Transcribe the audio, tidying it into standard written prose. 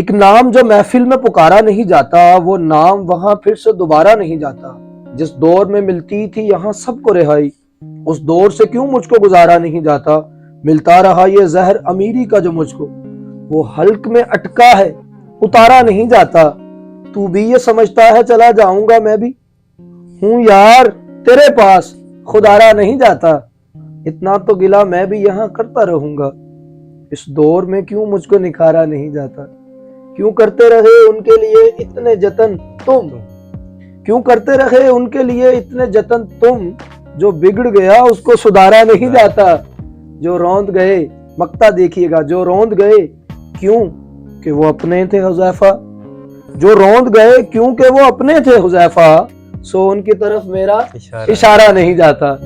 एक नाम जो महफिल में पुकारा नहीं जाता, वो नाम वहां फिर से दोबारा नहीं जाता। जिस दौर में मिलती थी यहाँ सबको रिहाई, उस दौर से क्यों मुझको गुजारा नहीं जाता। मिलता रहा ये जहर अमीरी का जो मुझको, वो हल्क में अटका है उतारा नहीं जाता। तू भी ये समझता है चला जाऊंगा मैं भी, हूं यार तेरे पास खुदारा नहीं जाता। इतना तो गिला मैं भी यहाँ करता रहूंगा, इस दौर में क्यों मुझको निखारा नहीं जाता। क्यों करते रहे उनके लिए इतने जतन तुम, क्यों करते रहे उनके लिए इतने जतन तुम, जो बिगड़ गया उसको सुधारा नहीं जाता। जो रौंद गए, मक्ता देखिएगा, जो रौंद गए क्यों कि वो अपने थे हुज़ैफा, जो रौंद गए क्यों कि वो अपने थे हुज़ैफा, सो उनकी तरफ मेरा इशारा नहीं जाता।